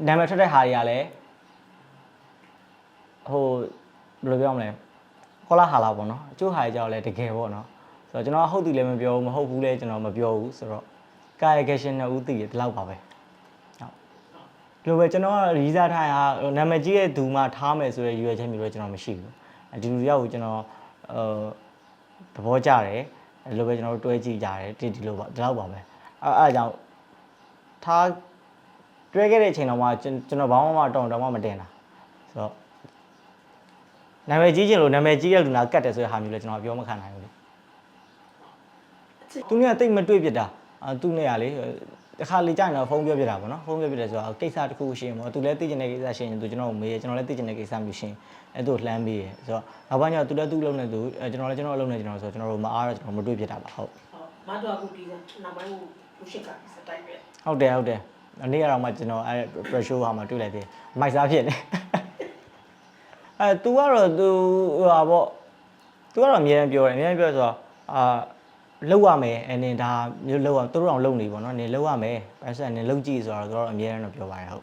နာမည်ထွက်တဲ့ဟာတွေကလည်းဟိုဘယ်လိုပြောမလဲခေါ်လာဟာလာပေါ့နော်အချို့ဟာတွေကြောက်လဲတကယ်ပေါ့နော်ဆိုတော့ကျွန်တော်ဟုတ်တယ်လည်းမပြောဘူးမဟုတ်ဘူးလည်းကျွန်တော်မပြောဘူးဆိုတော့ကာယကရှင်နှစ်ဦးသိတယ်ဒီလောက်ပါပဲဟုတ်ဒီလိုပဲကျွန်တော်ကရီးစားထားတာနာမည်ကြီးတဲ့သူမှထားမယ်ဆိုတဲ့ရွေးချက်မျိုးတော့ကျွန်တော်မရှိဘူးဒီလူရောက်ကိုကျွန်တော်သဘောကျတယ်ဒီလိုပဲကျွန်တော်တို့တွဲကြည့်ကြတယ်ဒီလိုပါဒီလောက်ပါပဲအဲကြောင့်ထားတွဲခဲ့တဲ့အချိန်တော့မှကျွန်တော်ဘာမှတောင်းတမတင်တာဆိုတော့နာမည်ကြီးချင်လို့နာမည်ကြီးတဲ့လူနာကတ်တယ်ဆိုတဲ့ဟာမျိုးလဲကျွန်တော်ပြောမခံနိုင်ဘူးလေသူနဲ့တိတ်မတွေ့ဖြစ်တာသူနဲ့ကလေတစ်ခါလေကြာရင်တော့ဖုန်းပြောပြတာပေါ့နော်ဖုန်းပြောပြတယ်ဆိုတော့ကိစ္စတစ်ခုရှင်းပေါ့သူလည်းသိချင်တဲ့ကိစ္စရှင်းရင်သူကျွန်တော်ကိုမေးရကျွန်တော်လည်းသိချင်တဲ့ကိစ္စမျိုးရှင်းအဲ့သူလှမ်းပေးရဆိုတော့နောက်ပိုင်းကျသူလည်းသူ့လုံးနဲ့သူကျွန်တော်လည်းကျွန်တော်အလုံးနဲ့ကျွန်တော်ဆိုတော့ကျွန်တော်တို့မအားတော့ကျွန်တော်မတွေ့ဖြစ်တာပါဟုတ်မတော်ဘူးဒီနောက်ပိုင်းကိုရှစ်ကစတိုက်ပဲဟုတ်တယ်အနည်းကတော့မှကျွန်တော်အဲ pressure ဟာမှတွေ့လိုက်တယ်မိုက်စားဖြစ်နေतू ကတော့ तू ဟိုပါပေါ့ तू ကတော့အများကြီးပြောဆိုတော့လောက်ရမယ်အနေဒါမျိုးလောက်အောင်သူတို့အောင်လုံနေပေါ့နော်နေလောက်ရမယ်ပတ်စံနေလောက်ကြည့်ဆိုတော့သူတို့အများကြီးတော့ပြောပါတယ်ဟုတ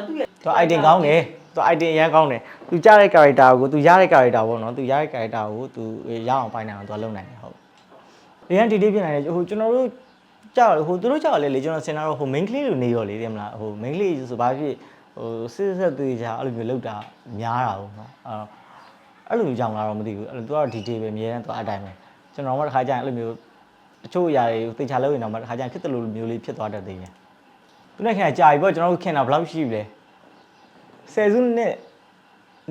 ်သူရဲ့ तू item ကောင်းတယ် तू item အရင်ကောင်းတယ် तू ကြားတဲ့ character ကို तू ရတဲ့ character ပေါ့နော် तू ရတဲ့ character ကို तू ရအောင်ပိုင်းနိုင်အောင် तू လုံနိုင်တယ်ဟုတ်ဒီကဒီဖြစ်နိုင်တယ်ဟိုကျွန်တော်တို့ကြောက်ဟိုသူတို့ကြောက်လေလေကျွန်တော်စင်တာတော့ဟို main ကလေးလိုနေရောလေတယ်မလားဟို main ကလေးဆိုဘာဖြစ်ဟိုစစ်ဆက်သေးချာအဲ့လိုမျိုးလောက်တာများတာပေါ့နော်အဲ့လိုမျိုးကြောင်လာတော့မသိဘူးအဲ့လို तू ကတော့ detail ပဲအများနဲ့ तू အတိုင်းပဲကျွန်တော်မှတစ်ခါကျရင်အဲ့လိုမျိုးတချို့အရာတွေသိချာလို့ရင်တော့မှတစ်ခါကျရင်ဖြစ်တယ်လို့မျိုးလေးဖြစ်သွားတတ်သေးတယ်သူနဲ့ခင်ကြာပြီပေါ့ကျွန်တော်တို့ခင်တာဘယ်လောက်ရှိပြီလဲ10စုနှစ်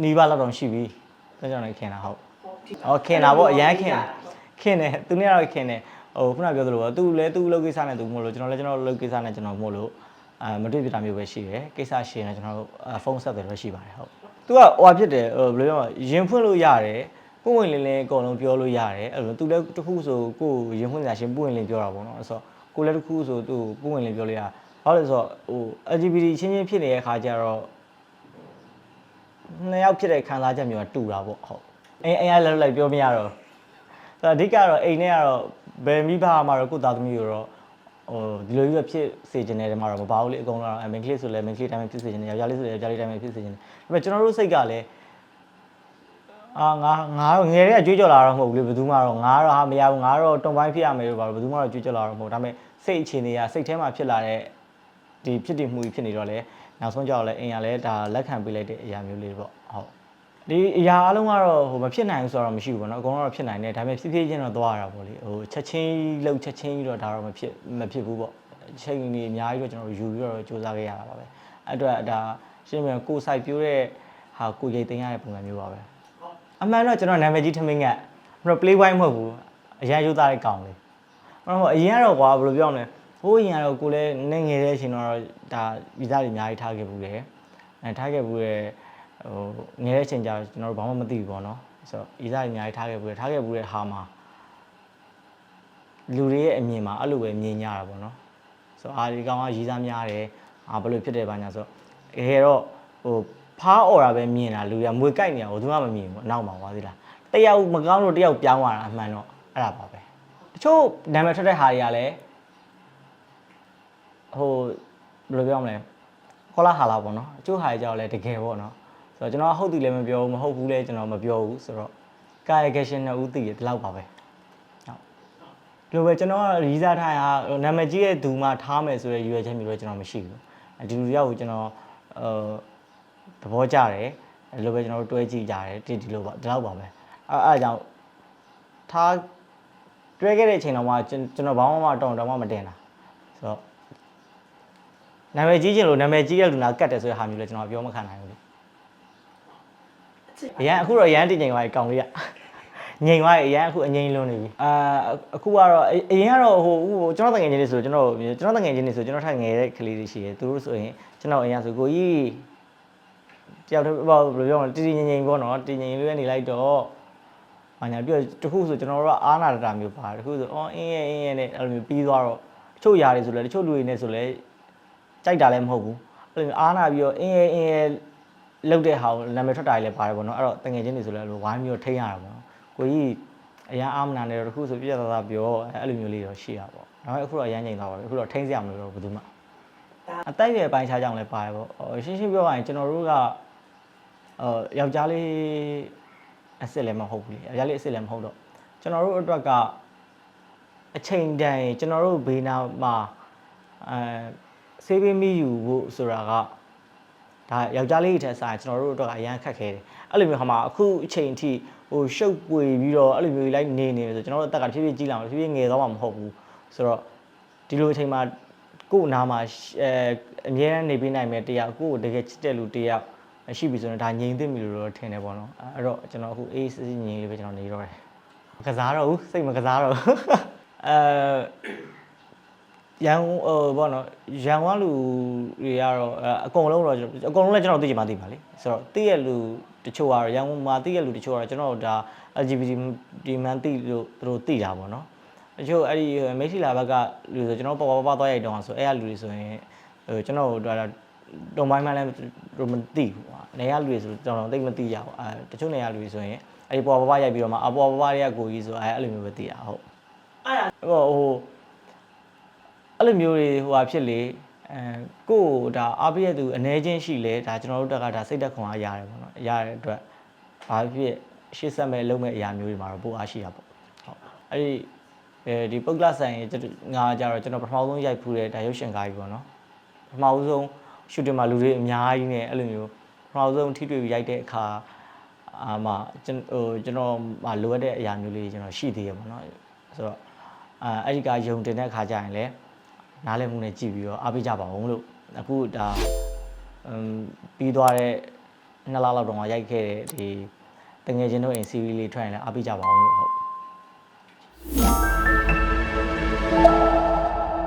နီးပါးလောက်တော့ရှိပြီကျွန်တော်လည်းခင်တာဟုတ်ခင်တာပေါ့အရန်ခင်တယ်သူနဲ့ကတော့ခင်တယ်ဟိုခုနပြောသလိုပေါ့သူလည်းသူ့လုပ်ကိစ္စနဲ့သူမို့လို့ကျွန်တော်လည်းကျွန်တော်လုပ်ကိစ္စနဲ့ကျွန်တော်မို့လို့မတွေ့ပြတာမျိုးပဲရှိတယ်ကိစ္စရှင်းနေကျွန်တော်တို့ဖုန်းဆက်တယ်ပဲရှိပါတယ်ဟုတ်သူကဟိုဖြစ်တယ်ဘယ်လိုပြောမလဲရင်ဖွင့်လို့ရတယ်ပွင့်ဝင်လင်းလင်းအကုန်လုံးပြောလို့ရတယ်အဲ့လိုသူလည်းတစ်ခုဆိုကိုရင်ဖွင့်စရာရှင်းပွင့်ဝင်လင်းပြောတာပေါ့နော်ဆိုတော့ကိုလည်းတစ်ခုဆိုသူပွင့်ဝင်လင်းပြောလို့ရဘာလို့လဲဆိုတော့ဟို LGBT ချင်းဖြစ်နေတဲ့ခါကျတော့နှစ်ယောက်ဖြစ်တဲ့ခံစားချက်မျိုးကတူတာပေါ့ဟုတ်အိမ်ကလည်းလိုက်ပြောမရတော့ဆိုတော့အဓိကတော့အိမ်နဲ့ကတော့ဘယ်မိဘမှာတော့ကိုသားသမီးကိုတော့ဟိုဒီလိုကြီးပဲဖြစ်စေချင်တယ်မှာတော့မပါဘူးလေအကုန်လုံးအမင်ကလေးဆိုလည်းမင်ကလေးတိုင်းပဲဖြစ်စေချင်တယ်ယောက်ျားလေးဆိုလည်းယောက်ျားလေးတိုင်းပဲဖြစ်စေချင်တယ်ဒါပေမဲ့ကျွန်တော်တို့စိတ်ကလည်းငါငယ်တဲ့ကြွေးကြော်လာတော့မဟုတ်ဘူးလေဘယ်သူမှတော့ငါတော့ဟာမရဘူးငါတော့တုံပိုင်းဖြစ်ရမယ်လို့ပါဘယ်သူမှတော့ကြွေးကြော်လာတော့မဟုတ်ဒါပေမဲ့စိတ်အခြေအနေကစိတ်ထဲမှာဖြစ်လာတဲ့ဒီဖြစ်တည်မှုကြီးဖြစ်နေတော့လေနောက်ဆုံးကြောက်လဲအင်ရလဲဒါလက်ခံပေးလိုက်တဲ့အရာမျိုးလေးပေါ့ဟုတ်ဒီအရာအလုံးကတော့ဟိုမဖြစ်နိုင်ဘူးဆိုတော့မရှိဘူးပေါ့နော်အကုန်လုံးတော့ဖြစ်နိုင်တယ်ဒါပေမဲ့ဖြည်းဖြည်းချင်းတော့သွားရတာပေါ့လေဟိုချက်ချင်းလှုပ်ချက်ချင်းတော့ဒါတော့မဖြစ်ဘူးပေါ့ချိန်ကြီးအများကြီးတော့ကျွန်တော်ယူပြီးတော့စူးစမ်းခဲ့ရတာပါပဲအဲ့အတွက်ဒါရှင်းပြန်ကိုစိုက်ပြိုးတဲ့ဟာကိုရိတ်သိမ်းရတဲ့ပုံစံမျိုးပါပဲအမှန်တော့ကျွန်တော်နာမည်ကြီးထမင်းကကျွန်တော် play wine မဟုတ်ဘူးအရင်ယူသားတဲ့ကောင်လေးဘာလို့အရင်ကတော့ကွာဘယ်လိုပြောမလဲဟိုးရင်ကတော့ကိုလည်းနေငယ်တဲ့အချိန်တော့ဒါဗီဇတွေအများကြီးထားခဲ့ဘူးတယ်ထားခဲ့ဘူးရဲ့ဟိုငယ်တဲ့အချိန်ကျတော့ကျွန်တော်တို့ဘာမှမသိဘူးပေါ့နော်ဆိုတော့ဗီဇတွေအများကြီးထားခဲ့ဘူးတဲ့ဟာမှာလူတွေရဲ့အမြင်မှာအဲ့လိုပဲမြင်ကြတာပေါ့နော်ဆိုတော့ဒီကောင်ကရီးစားများတယ်ဘယ်လိုဖြစ်တယ်ဘာညာဆိုတော့တကယ်တော့ဟိုဖားអော်တာပဲမြင်တာလူတွေကမွေကြိုက်နေတာကိုသူကမမြင်ဘူးအနောက်မှာပါသေးလားတယောက်မကောင်းလို့တယောက်ပြောင်းသွားတာအမှန်တော့အဲ့ဒါပါပဲတချို့နာမည်ထွက်တဲ့ဟာတွေကလည်းဟိုဘယ်လိုပြောမလဲခေါ်လာဟာလာပေါ့နော်အချို့ဟာတွေကြောက်လဲတကယ်ပေါ့နော်ဆိုတော့ကျွန်တော်ဟုတ်တယ်လည်းမပြောဘူးမဟုတ်ဘူးလည်းကျွန်တော်မပြောဘူးဆိုတော့ကာယကရှင်နှစ်ဦးသိတယ်ဒီလောက်ပါပဲဟုတ်ဒီလိုပဲကျွန်တော်ကရီးစားထားတာနာမည်ကြီးတဲ့သူမှထားမယ်ဆိုတဲ့ရွေးချက်မျိုးတော့ကျွန်တော်မရှိဘူးဒီလူရောက်ကိုကျွန်တော်သဘောကျတယ်ဒီလိုပဲကျွန်တော်တို့တွဲကြည့်ကြတယ်ဒီလိုပါဒီလောက်ပါပဲအဲကြောင့်ထားတွဲခဲ့တဲ့အချိန်တော့မှကျွန်တော်ဘာမှတောင်းတမတင်တာဆိုတော့နာမည်ကြီးချင်လို့နာမည်ကြီးတဲ့လူနာကတ်တယ်ဆိုတဲ့ဟာမျိုးလဲကျွန်တော်ပြောမခံနိုင်ဘူးလေအရန်အခုတော့အရန်တင်ငိမ်သွားပြီကောင်လေးကငိမ်သွားပြီအရန်အခုအငိမ်လွန်နေပြီအခုကတော့အရင်ကတော့ဟိုကျွန်တော်တငယ်ချင်းတွေဆိုကျွန်တော်တငယ်ချင်းတွေဆိုကျွန်တော်ထိုင်ငယ်တဲ့ကလေးတွေရှိတယ်သူတို့ဆိုရင်ကျွန်တော်အရင်ဆိုကိုကြီးတယောက်တည်းပေါ့ဘယ်လိုပြောမလဲတည်ငိမ်ပေါ့နော်တည်ငိမ်လေးနေလိုက်တော့အညာပြီးတော့တခုဆိုကျွန်တော်တို့ကအားနာတာမျိုးပါတခုဆိုအင်းရဲ့နဲ့အဲ့လိုမျိုးပြီးသွားတော့တချို့ຢာတွေဆိုလဲတချို့လူတွေနဲ့ဆိုလဲကြိုက်တာလည်းမဟုတ်ဘူးအဲ့လိုမျိုးအားနာပြီးတော့အင်းရဲ့လောက်တဲ့ဟာကိုနာမည်ထွက်တာလည်းပါတယ်ပေါ့နော်အဲ့တော့တငယ်ချင်းတွေဆိုလဲအဲ့လိုဝိုင်းပြီးတော့ထိန်းရတာပေါ့နော်ကိုကြီးအရန်အားမနာနေတော့တခုဆိုပြည့်သားသားပြောအဲ့လိုမျိုးလေးတော့ရှိရပါပေါ့ဒါပေမဲ့အခုတော့အရန်ငြိမ်သွားပါပြီအခုတော့ထိန်းစရာမလိုတော့ဘူးသူမှ အတိုက်ရဲ့ပိုင်းခြားကြောင့်လည်းပါတယ်ပေါ့ရှင်းရှင်းပြောရရင်ကျွန်တော်တို့ကယောက်ျားလေးအစ်စ်လည်းမဟုတ်ဘူးလေယောက်ျားလေးအစ်စ်လည်းမဟုတ်တော့ကျွန်တော်တို့အတွက်ကအချိန်တန်ကျွန်တော်တို့ဘေးနာမှာဆေးပေးမိယူဖို့ဆိုတာကဒါယောက်ျားလေးတွေထက်စာရင်ကျွန်တော်တို့အတွက်ကအရန်ခက်ခဲတယ်အဲ့လိုမျိုးဟာမှာအခုအချိန်အထိဟိုရှုပ်ပွေပြီးတော့အဲ့လိုမျိုးလိုက်နေနေဆိုကျွန်တော်တို့အသက်ကဖြည်းဖြည်းကြီးလာအောင်ဖြည်းဖြည်းငယ်သွားမှာမဟုတ်ဘူးဆိုတော့ဒီလိုအချိန်မှာကို့အနာမှာအမြဲတမ်းနေပေးနိုင်မဲ့တရားကို့ကိုတကယ်ချစ်တဲ့လူတရားရှိပြီဆိုရင်ဒါငြိမ်သိပြီလို့တော့ထင်တယ်ပေါ့နော်အဲ့တော့ကျွန်တော်အခုအေးစစ်စစ်ငြိမ်လေးပဲကျွန်တော်နေတော့တယ်ကစားတော့ဘူးစိတ်မကစားတော့ရန်ဘောနော်ရန်ဝါလူတွေကတော့အကုန်လုံးလည်းကျွန်တော်သိချင်မှသိပါလေဆိုတော့သိရလူတချို့ကတော့ရန်ကုန်မှာသိရလူတချို့ကတော့ကျွန်တော်ဒါ LGBT ဒီမှန်သိလို့သူတို့သိတာပေါ့နော်တချို့အဲ့ဒီမိတ်ဆီလာဘက်ကလူဆိုကျွန်တော်ပေါ်သွားရိုက်တော့ဆိုအဲ့ရလူတွေဆိုရင်ကျွန်တော်တို့တုံပိုင်းမှလည်းမသိဘူးနေရလူတွေဆိုကျွန်တော်သိမသိရဘူးတချို့နေရလူတွေဆိုရင်အဲ့ဒီပေါ်ရိုက်ပြီးတော့မှပေါ်တွေကကိုကြီးဆိုအဲ့လိုမျိုးပဲသိရဟုတ်အဲ့ဒါဟိုအဲ့လိုမျိုးတွေဟိုဟာဖြစ်လေကို့ဒါအားပြည့်တဲ့သူအနေချင်းရှိလေဒါကျွန်တော်တို့တက်ကဒါစိတ်သက်ခွန်အားရတယ်ပေါ့နော်ရတဲ့အတွက်ဘာဖြစ်ရှေ့ဆက်မဲ့လုံးမဲ့အရာမျိုးတွေမှာတော့ပိုအားရှိတာပေါ့ဟုတ်အဲ့ဒီပုတ်ကလဆိုင်ငါကြတော့ကျွန်တော်ပထမဆုံးရိုက်ဖူးတဲ့ဒါရုပ်ရှင်ကားကြီးပေါ့နော်ပထမဆုံးရှူတင်မှာလူတွေအများကြီးနဲ့အဲ့လိုမျိုးပထမဆုံးထိတွေ့ပြီးရိုက်တဲ့အခါမှကျွန်တော်မှလိုအပ်တဲ့အရာမျိုးလေးကျွန်တော်ရှိသေးရပေါ့နော်ဆိုတော့အဲ့ဒီကယုံတင်တဲ့အခါကျရင်လည်းနားလည်မှုနဲ့ကြည့်ပြီးတော့အားပေးကြပါဦးလို့အခုဒါပြီးသွားတဲ့2 လလောက်တော့ရိုက်ခဲ့တဲ့ဒီတငယ်ချင်းတို့အိမ်စီရီးလေးထွက်ရင်လည်းအားပေးကြပါဦးလို့ဟုတ်